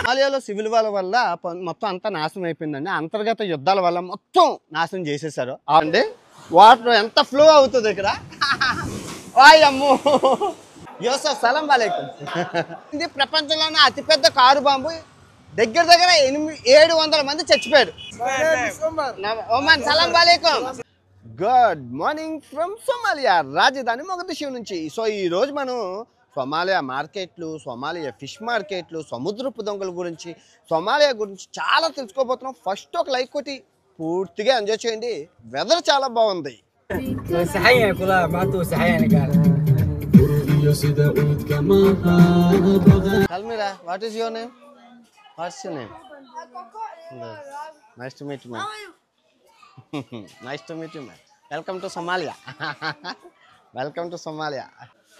సోమాలియాలో civil war వల్ల మొత్తం అంతా నాశనం అయిపోయిందండి. అంతర్గత యుద్ధాల వల్ల మొత్తం నాశనం చేసేసారు అండి. వాటర్ ఎంత ఫ్లో అవుతుంది ఇక్కడ. వాయమ్మో యూసఫ్ సలాం వాలేకుం. ఇది ప్రపంచంలోనే అతిపెద్ద కారు బాంబు. దగ్గర 700 మంది చచ్చిపోయారు. ఓమన్ సలాం వాలేకుం. గుడ్ మార్నింగ్ ఫ్రమ్ సోమాలియా, రాజధాని మొగదిషు నుంచి. సో ఈ రోజు మనం సోమాలియా మార్కెట్లు, సోమాలియా ఫిష్ మార్కెట్లు, సముద్రపు దొంగల గురించి, సోమాలియా గురించి చాలా తెలుసుకోబోతున్నాం. ఫస్ట్ ఒక లైక్ కొట్టి పూర్తిగా ఎంజాయ్ చేయండి. వెదర్ చాలా బాగుంది. కల్మీరా, what is your name? What's your name? Nice to meet you man. Nice to meet you man. Welcome to Somalia. Welcome to Somalia.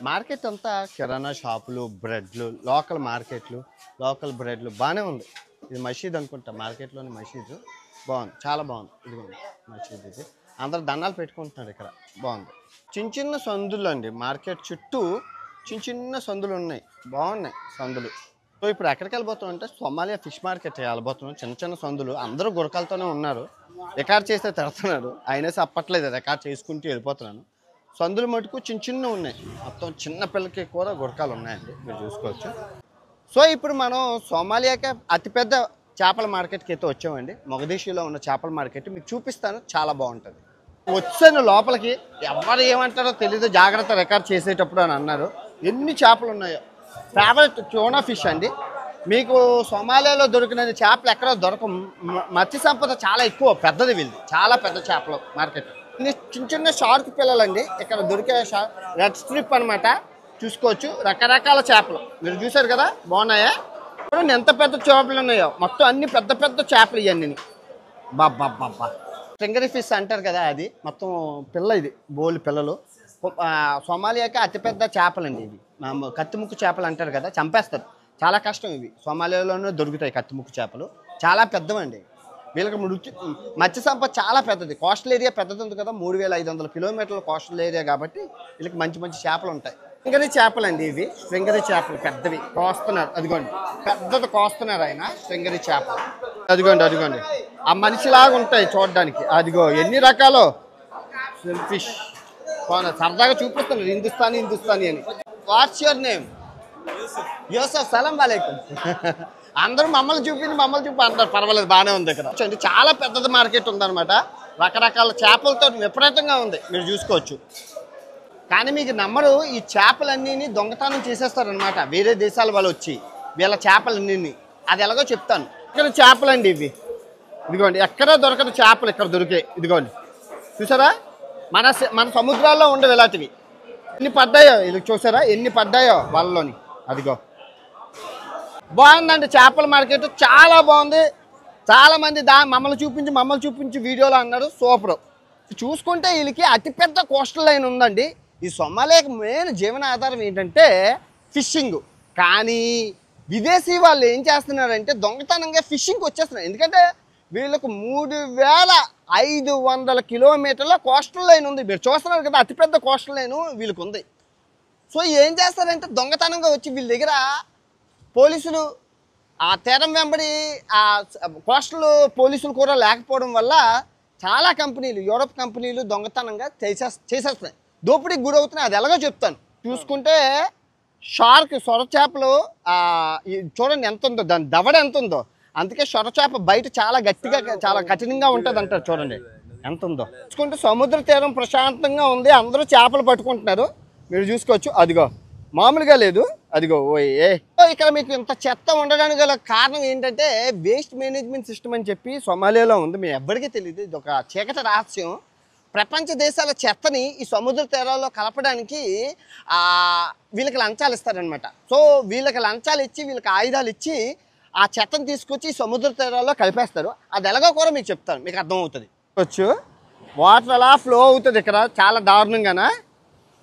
Market అంతా కిరాణా షాపులు, బ్రెడ్లు, లోకల్ మార్కెట్లు, లోకల్ బ్రెడ్లు బాగానే ఉంది. ఇది మసీద్ అనుకుంటా, మార్కెట్లోని మసీదు. బాగుంది, చాలా బాగుంది. ఇదిగోండి మసీద్. ఇది అందరు దండాలు పెట్టుకుంటున్నారు ఇక్కడ. బాగుంది. చిన్న చిన్న సందులు అండి. మార్కెట్ చుట్టూ చిన్న చిన్న సందులు ఉన్నాయి. బాగున్నాయి సందులు. సో ఇప్పుడు ఎక్కడికి వెళ్ళిపోతున్నాం అంటే సోమాలియా ఫిష్ మార్కెట్ వెళ్ళిపోతున్నాం. చిన్న చిన్న సందులు, అందరూ గురకాలతోనే ఉన్నారు. రికార్డ్ చేస్తే తిడుతున్నారు, అయినా చెప్పట్లేదు, రికార్డ్ చేసుకుంటూ వెళ్ళిపోతున్నాను. సందులు మటుకు చిన్న చిన్న ఉన్నాయి. మొత్తం చిన్న పిల్లకి కూడా గురకాలు ఉన్నాయండి, మీరు చూసుకోవచ్చు. సో ఇప్పుడు మనం సోమాలియాకి అతిపెద్ద చేపల మార్కెట్కి అయితే వచ్చామండి. మొగదీషులో ఉన్న చేపల మార్కెట్ మీకు చూపిస్తాను, చాలా బాగుంటుంది. వచ్చాను లోపలికి, ఎవరు ఏమంటారో తెలీదు, జాగ్రత్త రికార్డ్ చేసేటప్పుడు అని అన్నారు. ఎన్ని చేపలు ఉన్నాయో. ఫేవరెట్ ట్యూనా ఫిష్ అండి. మీకు సోమాలియాలో దొరికిన చేపలు ఎక్కడ దొరక. మత్స్య సంపద చాలా ఎక్కువ, పెద్దది వీళ్ళు, చాలా పెద్ద చేపలు మార్కెట్. చిన్న చిన్న షార్క్ పిల్లలండి ఇక్కడ దొరికే. రెడ్ స్ట్రిప్ అనమాట, చూసుకోవచ్చు. రకరకాల చేపలు మీరు చూసారు కదా, బాగున్నాయా? చూడండి ఎంత పెద్ద చేపలు ఉన్నాయో. మొత్తం అన్ని పెద్ద పెద్ద చేపలు ఇవన్నీ. బాబ్బా స్ట్రింగరీ ఫిష్ అంటారు కదా, అది మొత్తం పిల్ల. ఇది బోలు పిల్లలు. సోమాలియాకి అతిపెద్ద చేపలండి ఇవి. కత్తిముక్కు చేపలు అంటారు కదా, చంపేస్తారు. చాలా కష్టం ఇవి. సోమాలియాలోనే దొరుకుతాయి కత్తిముక్కు చేపలు, చాలా పెద్దవండి. వీళ్ళకి మత్స్య సంపద చాలా పెద్దది. కోస్టల్ ఏరియా పెద్దది ఉంది కదా, 3500 కిలోమీటర్ల కోస్టల్ ఏరియా కాబట్టి వీళ్ళకి మంచి మంచి చేపలు ఉంటాయి. స్ట్రింగరీ చేపలు అండి ఇవి. స్ట్రింగరీ చేపలు పెద్దవి కోస్తున్నారు. అదిగోండి పెద్దది కోస్తున్నారు ఆయన. స్ట్రింగరీ చేపలు అదిగోండి, అదిగోండి ఆ మనిషిలాగా ఉంటాయి చూడడానికి. అదిగో ఎన్ని రకాలు ఫిష్. సరదాగా చూపిస్తున్నారు హిందుస్థానీ అని. What's your name? యూసఫ్ సలాం వాలేకుం. అందరూ మమ్మల్ని చూపి అందరు పర్వాలేదు, బాగానే ఉంది ఇక్కడ. చాలా పెద్దది మార్కెట్ ఉందన్నమాట. రకరకాల చేపలతో విపరీతంగా ఉంది, మీరు చూసుకోవచ్చు. కానీ మీకు నమ్మరు, ఈ చేపలన్నీ దొంగతనం చేసేస్తారనమాట వేరే దేశాల వాళ్ళు వచ్చి, వీళ్ళ చేపలన్నీ. అది ఎలాగో చెప్తాను. ఇక్కడ చేపలండి ఇవి. ఇదిగోండి ఎక్కడ దొరకదు చేపలు, ఇక్కడ దొరికే. ఇదిగోండి చూసారా, మన సముద్రాల్లో ఉండవు ఇలాంటివి. ఎన్ని పడ్డాయో ఇది చూసారా, ఎన్ని పడ్డాయో వాళ్ళలోని. అదిగో బాగుందండి చేపల మార్కెట్, చాలా బాగుంది. చాలామంది మమ్మల్ని చూపించి వీడియోలో అన్నారు. సూపర్. చూసుకుంటే వీళ్ళకి అతిపెద్ద కోస్టల్ లైన్ ఉందండి. ఈ సోమాలియాకి మెయిన్ జీవనాధారం ఏంటంటే ఫిషింగ్. కానీ విదేశీ వాళ్ళు ఏం చేస్తున్నారంటే దొంగతనంగా ఫిషింగ్కి వచ్చేస్తున్నారు. ఎందుకంటే వీళ్ళకు 3500 కిలోమీటర్ల కోస్టల్ లైన్ ఉంది. మీరు చూస్తున్నారు కదా, అతిపెద్ద కోస్టల్ లైన్ వీళ్ళకి ఉంది. సో ఏం చేస్తారంటే దొంగతనంగా వచ్చి వీళ్ళ దగ్గర పోలీసులు ఆ తీరం వెంబడి ఆ కోస్టల్ పోలీసులు కూడా లేకపోవడం వల్ల చాలా కంపెనీలు, యూరోప్ కంపెనీలు దొంగతనంగా చేసేస్తున్నాయి, దోపిడీకి గురవుతున్నాయి. అది ఎలాగో చెప్తాను. చూసుకుంటే షార్క్, సొర చేపలు చూడండి ఎంత ఉందో, దాని దవడ ఎంత ఉందో. అందుకే సొర చేప బయట చాలా గట్టిగా, చాలా కఠినంగా ఉంటుంది అంటారు. చూడండి ఎంత ఉందో. చూసుకుంటే సముద్ర తీరం ప్రశాంతంగా ఉంది, అందరూ చేపలు పట్టుకుంటున్నారు, మీరు చూసుకోవచ్చు. అదిగో మామూలుగా లేదు, అదిగో ఓయే. ఇక్కడ మీకు ఇంత చెత్త ఉండడానికి గల కారణం ఏంటంటే వేస్ట్ మేనేజ్మెంట్ సిస్టమ్ అని చెప్పి సోమాలియాలో ఉంది. మీ ఎవ్వరికీ తెలియదు, ఇది ఒక చీకటి రహస్యం. ప్రపంచ దేశాల చెత్తని ఈ సముద్ర తీరాల్లో కలపడానికి వీళ్ళకి లంచాలు ఇస్తారనమాట. సో వీళ్ళకి లంచాలు ఇచ్చి, వీళ్ళకి ఆయుధాలు ఇచ్చి ఆ చెత్తను తీసుకొచ్చి సముద్ర తీరాల్లో కలిపేస్తారు. అది ఎలాగో కూడా మీకు చెప్తాను, మీకు అర్థమవుతుంది. వచ్చు వాటర్ అలా ఫ్లో అవుతుంది ఇక్కడ చాలా దారుణంగానా.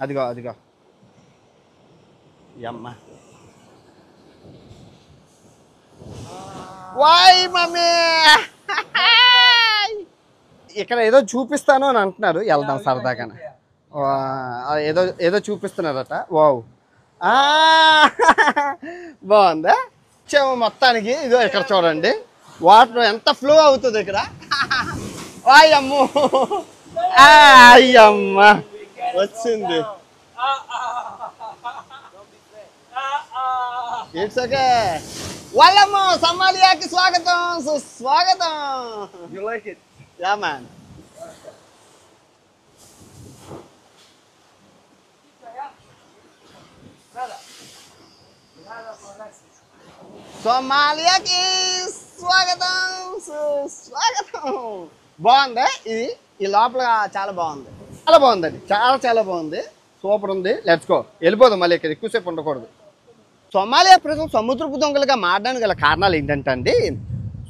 అదిగో అదిగో అమ్మ. వాయ్ మమ్మీ, ఇక్కడ ఏదో చూపిస్తాను అని అంటున్నారు. వెళ్దాం సరదాగా. ఏదో చూపిస్తున్నారట. వావ్ బాగుందా. వచ్చాము మొత్తానికి. ఇదో ఇక్కడ చూడండి వాటర్ ఎంత ఫ్లో అవుతుంది ఇక్కడ. అయ్యమ్మో అయ్యమ్మ వచ్చింది. It's okay. వాళ్ళమ్మో సోమాలియాకి స్వాగతం సుస్వాగతం. You like it? Yeah man. సోమాలియాకి స్వాగతం సుస్వాగతం. బాగుంది ఇది. ఈ లోపల చాలా బాగుంది, చాలా బాగుందండి, చాలా బాగుంది, సూపర్ ఉంది. Let's go. వెళ్ళిపోదాం, మళ్ళీ ఇక్కడ ఎక్కువసేపు ఉండకూడదు. సోమాలియా ప్రజలు సముద్రపు దొంగలుగా మారడానికి గల కారణాలు ఏంటంటే అండి,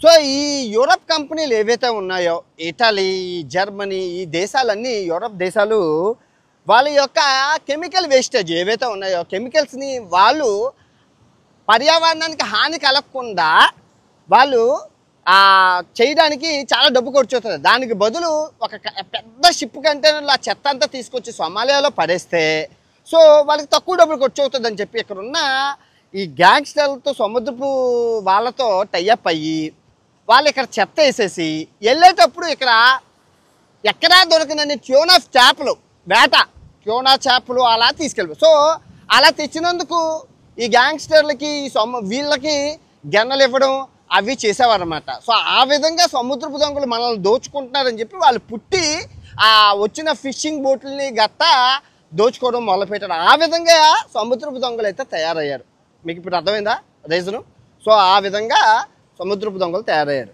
సో ఈ యూరప్ కంపెనీలు ఏవైతే ఉన్నాయో, ఇటలీ, జర్మనీ, ఈ దేశాలన్నీ యూరప్ దేశాలు వాళ్ళ యొక్క కెమికల్ వేస్టేజ్ ఏవైతే ఉన్నాయో కెమికల్స్ని వాళ్ళు పర్యావరణానికి హాని కలగకుండా వాళ్ళు చేయడానికి చాలా డబ్బు ఖర్చు అవుతుంది. దానికి బదులు ఒక పెద్ద షిప్ కంటైనర్లో ఆ చెత్త అంతా తీసుకొచ్చి సోమాలియాలో పడేస్తే సో వాళ్ళకి తక్కువ డబ్బులు ఖర్చు అవుతుంది అని చెప్పి ఇక్కడ ఉన్న ఈ గ్యాంగ్స్టర్లతో సముద్రపు వాళ్ళతో టైఅప్ అయ్యి వాళ్ళు ఇక్కడ చెత్త వేసేసి వెళ్ళేటప్పుడు ఇక్కడ ఎక్కడా దొరికినన్ని ట్యూనా చేపలు వేట, ట్యూనా చేపలు అలా తీసుకెళ్ళిపోయి. సో అలా తెచ్చినందుకు ఈ గ్యాంగ్స్టర్లకి వీళ్ళకి గన్నలు ఇవ్వడం అవి చేసేవారన్నమాట. సో ఆ విధంగా సముద్రపు దొంగలు మనల్ని దోచుకుంటున్నారని చెప్పి వాళ్ళు పుట్టి ఆ వచ్చిన ఫిషింగ్ బోట్లని గట్టా దోచుకోవడం మొదలుపెట్టారు. ఆ విధంగా సముద్రపు దొంగలు అయితే తయారయ్యారు. మీకు ఇప్పుడు అర్థమైందా రీజను? సో ఆ విధంగా సముద్రపు దొంగలు తయారయ్యారు.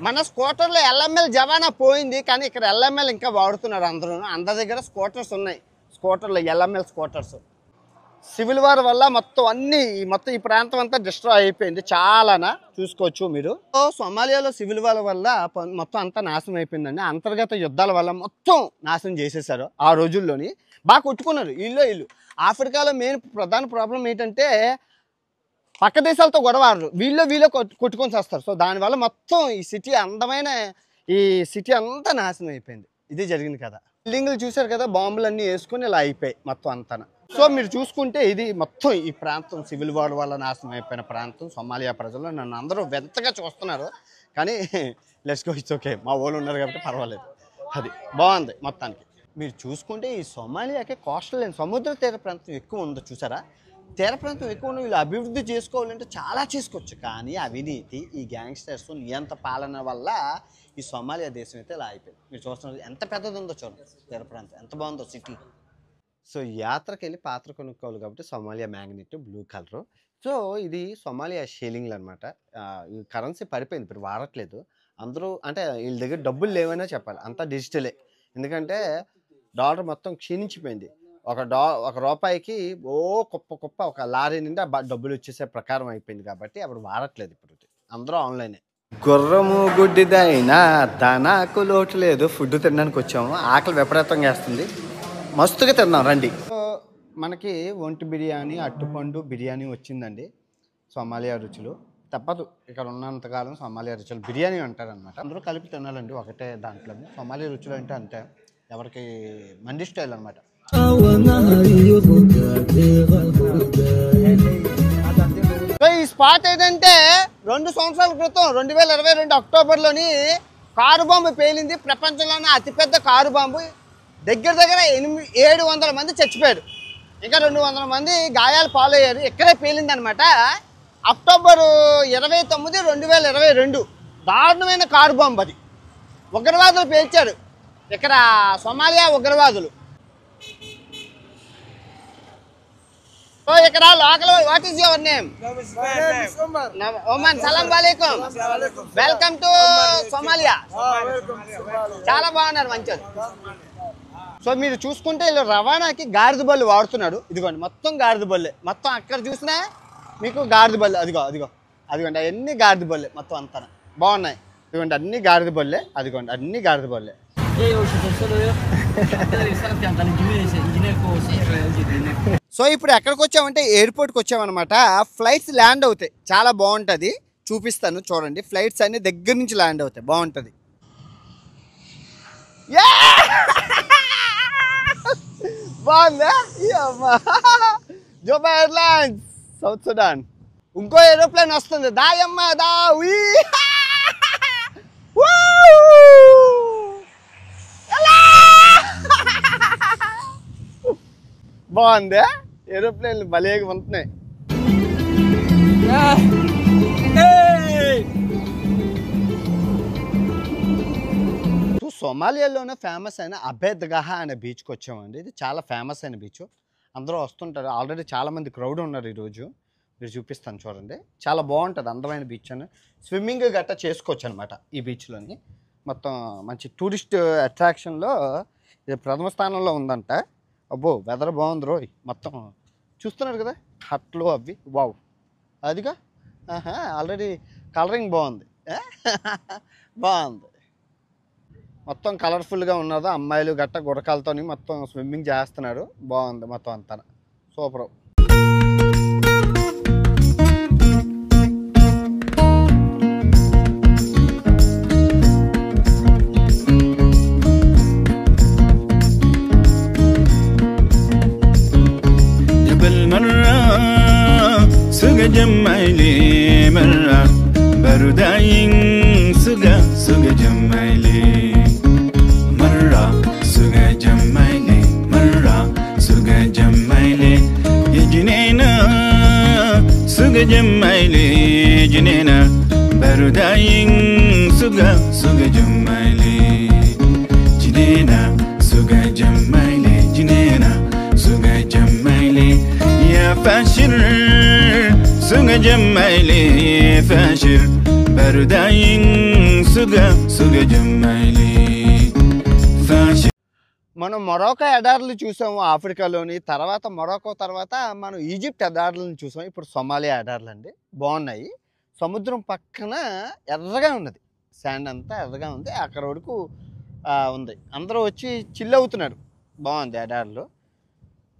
మన స్కూటర్లో ఎల్ఎంఎల్ జవానా పోయింది, కానీ ఇక్కడ ఎల్ఎంఎల్ ఇంకా వాడుతున్నారు అందరూ. అందరి దగ్గర స్కూటర్స్ ఉన్నాయి, స్కూటర్లు ఎల్ఎంఎల్ స్కూటర్స్. సివిల్ వార్ వల్ల మొత్తం ఈ ప్రాంతం అంతా డిస్ట్రాయ్ అయిపోయింది. చాలానా చూసుకోవచ్చు మీరు. సోమాలియాలో సివిల్ వార్ వల్ల మొత్తం అంతా నాశనం అయిపోయిందండి. అంతర్గత యుద్ధాల వల్ల మొత్తం నాశనం చేసేసారు. ఆ రోజుల్లోని బాగా కొట్టుకున్నారు ఇల్లు. ఆఫ్రికాలో మెయిన్ ప్రధాన ప్రాబ్లం ఏంటంటే పక్క దేశాలతో గొడవారు, వీళ్ళే కొట్టుకొని చేస్తారు. సో దానివల్ల మొత్తం ఈ సిటీ అంతా నాశనం అయిపోయింది. ఇది జరిగింది కదా. బిల్డింగ్లు చూసారు కదా, బాంబులన్నీ వేసుకొని ఇలా అయిపోయాయి మొత్తం అంతా. సో మీరు చూసుకుంటే ఇది మొత్తం ఈ ప్రాంతం సివిల్ వార్ వల్ల నాశనం అయిపోయిన ప్రాంతం. సోమాలియా ప్రజలు నన్ను అందరూ వింతగా చూస్తున్నారు, కానీ లెట్స్ గో, ఇట్స్ ఓకే. మా వాళ్ళు ఉన్నారు కాబట్టి పర్వాలేదు. అది బాగుంది మొత్తానికి. మీరు చూసుకుంటే ఈ సోమాలియాకి కోస్టల్ లైన్ సముద్ర తీర ప్రాంతం ఎక్కువ ఉందో చూసారా. తీర ప్రాంతం ఎక్కువ ఉన్న వీళ్ళు అభివృద్ధి చేసుకోవాలంటే చాలా చేసుకోవచ్చు, కానీ అవినీతి, ఈ గ్యాంగ్స్టర్స్, నియంత పాలన వల్ల ఈ సోమాలియా దేశం అయితే ఇలా అయిపోయింది. మీరు చూస్తున్నారు ఎంత పెద్దది ఉందో చూడండి తీర ప్రాంతం, ఎంత బాగుందో సిటీ. సో యాత్రకి వెళ్ళి పాత్ర కొనుక్కోవాలి కాబట్టి Somalia magnet blue colour. So ఇది సోమాలియా షేలింగ్లు అనమాట. ఈ కరెన్సీ పడిపోయింది, ఇప్పుడు వాడట్లేదు అందరూ. అంటే వీళ్ళ దగ్గర డబ్బులు లేవనే చెప్పాలి, అంతా డిజిటలే. ఎందుకంటే డాలర్ మొత్తం క్షీణించిపోయింది. ఒక రూపాయికి కుప్ప ఒక లారీ నిండా డబ్బులు వచ్చేసే ప్రకారం అయిపోయింది కాబట్టి అప్పుడు వాడట్లేదు. ఇప్పుడు అందరూ ఆన్లైనే. గుర్రము గుడ్డిదైనా దానాకు లోటు లేదు. ఫుడ్ తినడానికి వచ్చాము, ఆకలి విపరీతంగా వేస్తుంది, మస్తుగా తిన్నాం రండి. సో మనకి ఒంటి బిర్యానీ, అట్టుపండు బిర్యానీ వచ్చిందండి. సోమాలియా రుచులు తప్పదు, ఇక్కడ ఉన్నంతకాలం సోమాలియా రుచులు బిర్యానీ అంటారనమాట. అందరూ కలిపి తినాలండి ఒకటే దాంట్లో. సోమాలియా రుచులు అంటే అంతే, ఎవరికి మండి స్టైల్ అనమాట. ఈ స్పాట్ ఏంటంటే 2 సంవత్సరాల క్రితం 2022 అక్టోబర్లోని కారు బాంబు పేలింది. ప్రపంచంలోనే అతిపెద్ద కారు బాంబు. దగ్గర 700 మంది చచ్చిపోయారు, ఇంకా 200 మంది గాయాలు పాలయ్యారు. ఇక్కడే పేలింది అనమాట. అక్టోబర్ 29, 2022 దారుణమైన కారు బాంబు అది. ఉగ్రవాదులు పేల్చారు ఇక్కడ, సోమాలియా ఉగ్రవాదులు. సో ఇక్కడ local, what is your name? Oman. సలాం వాలేకుం, వెల్కమ్ టు సోమాలియా. చాలా బాగున్నారు, మంచిది. సో మీరు చూసుకుంటే వీళ్ళు రవాణాకి గాడిద బళ్ళు వాడుతున్నాడు. ఇదిగోండి మొత్తం గాడిద బళ్ళే, మొత్తం అక్కడ చూసినా మీకు గాడిద బళ్ళు. అదిగోండి అవన్నీ గాడిద బళ్ళే మొత్తం అంతా బాగున్నాయి. ఇదిగోండి అన్ని గాడిద బళ్ళే, అదిగోండి అన్ని గాడిద బళ్ళే. సో ఇప్పుడు ఎక్కడికి వచ్చామంటే ఎయిర్పోర్ట్కి వచ్చామన్నమాట. ఫ్లైట్స్ ల్యాండ్ అవుతాయి, చాలా బాగుంటుంది, చూపిస్తాను చూడండి. ఫ్లైట్స్ అన్ని దగ్గర నుంచి ల్యాండ్ అవుతాయి, బాగుంటుంది. బాగుందా? జోబా ఎయిర్లైన్స్ సౌత్ సుడాన్. ఇంకో ఏరోప్లేన్ వస్తుంది. దాయమ్మ దా బాగుంది. ఏరోప్లేన్లు భలేగా ఉంటున్నాయి. సొమాలియాలోనే ఫేమస్ అయిన అబేద్గహ అనే బీచ్కి వచ్చామండి. ఇది చాలా ఫేమస్ అయిన బీచ్, అందరూ వస్తుంటారు. ఆల్రెడీ చాలామంది క్రౌడ్ ఉన్నారు ఈరోజు. మీరు చూపిస్తాను చూడండి. చాలా బాగుంటుంది, అందమైన బీచ్ అని. స్విమ్మింగ్ గట్టా చేసుకోవచ్చు అనమాట ఈ బీచ్లోని. మొత్తం మంచి టూరిస్ట్ అట్రాక్షన్లో ఇది ప్రథమ స్థానంలో ఉందంట. అబ్బో వెదర్ బాగుంది రోయ్. మొత్తం చూస్తున్నారు కదా హట్లు అవి. వావ్ అదిగా ఆల్రెడీ కలరింగ్ బాగుంది. బాగుంది, మొత్తం కలర్ఫుల్గా ఉన్నది. అమ్మాయిలు గట్ట గుడకాలతో మొత్తం స్విమ్మింగ్ చేస్తున్నారు. బాగుంది మొత్తం అంతా, సూపర్. جمالي مرة برداين سجا سجا جمالي مرة سجا جمالي مرة سجا جمالي يا جنينة سجا جمالي جنينة برداين سجا سجا جمالي جنينة سجا جمالي جنينة سجا جمالي يا فاشر سجا جمالي فاشر برداين سجا سجا جمالي فاشر. మనం మొరాకో ఎడార్లు చూసాము ఆఫ్రికాలోని. తర్వాత మొరాకో తర్వాత మనం ఈజిప్ట్ ఎడార్లను చూసాం. ఇప్పుడు సొమాలియా ఎడార్లు అండి. బాగున్నాయి. సముద్రం పక్కన ఎర్రగా ఉన్నది, శాండ్ అంతా ఎర్రగా ఉంది. అక్కడ వరకు ఉంది. అందరూ వచ్చి చిల్ అవుతున్నారు. బాగుంది ఎడార్లు.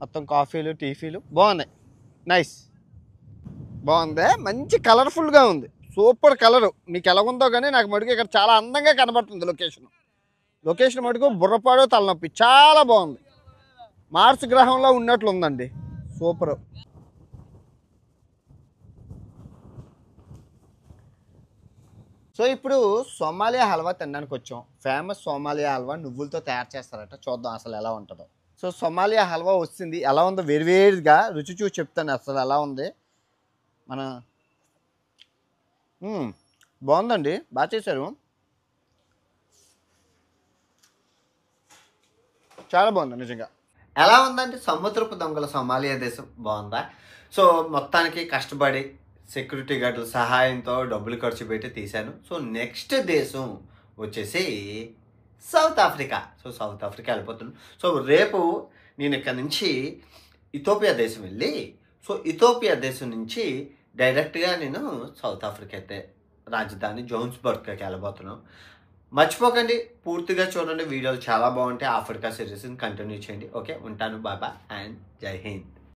మొత్తం కాఫీలు టీఫీలు బాగున్నాయి. నైస్, బాగుంది. మంచి కలర్ఫుల్గా ఉంది. Super colour. మీకు ఎలాగుందో కానీ నాకు మటుకు ఇక్కడ చాలా అందంగా కనబడుతుంది లొకేషన్ మటుకు బుర్రపాడు తలనొప్పి. చాలా బాగుంది. మార్స్ గ్రహంలో ఉన్నట్లు ఉందండి. సూపరు. సో ఇప్పుడు సోమాలియా హల్వా తినడానికి వచ్చాం. ఫేమస్ సోమాలియా హల్వా నువ్వులతో తయారు చేస్తారట. చూద్దాం అసలు ఎలా ఉంటుందో. సో సోమాలియా హల్వా వచ్చింది. ఎలా ఉందో వేరువేరుగా రుచి చూసి చెప్తాను అసలు ఎలా ఉంది. మన బాగుందండి, బాగా చేశారు. చాలా బాగుంది నిజంగా. ఎలా ఉందంటే సముద్రపు దొంగల సోమాలియా దేశం బాగుందా? సో మొత్తానికి కష్టపడి సెక్యూరిటీ గార్డుల సహాయంతో డబ్బులు ఖర్చు పెట్టి తీశాను. సో నెక్స్ట్ దేశం వచ్చేసి south Africa. So south Africa వెళ్ళిపోతున్నాను. సో రేపు నేను ఇక్కడ నుంచి ఇథోపియా దేశం వెళ్ళి, సో ఇథోపియా దేశం నుంచి డైరెక్ట్గా నేను సౌత్ ఆఫ్రికా అయితే రాజధాని జోహాన్స్బర్గ్కి వెళ్ళబోతున్నాను. మర్చిపోకండి, పూర్తిగా చూడండి. వీడియోలు చాలా బాగుంటాయి. ఆఫ్రికా సిరీస్ని కంటిన్యూ చేయండి. ఓకే, ఉంటాను. బాయ్ బాయ్ అండ్ జై హింద్.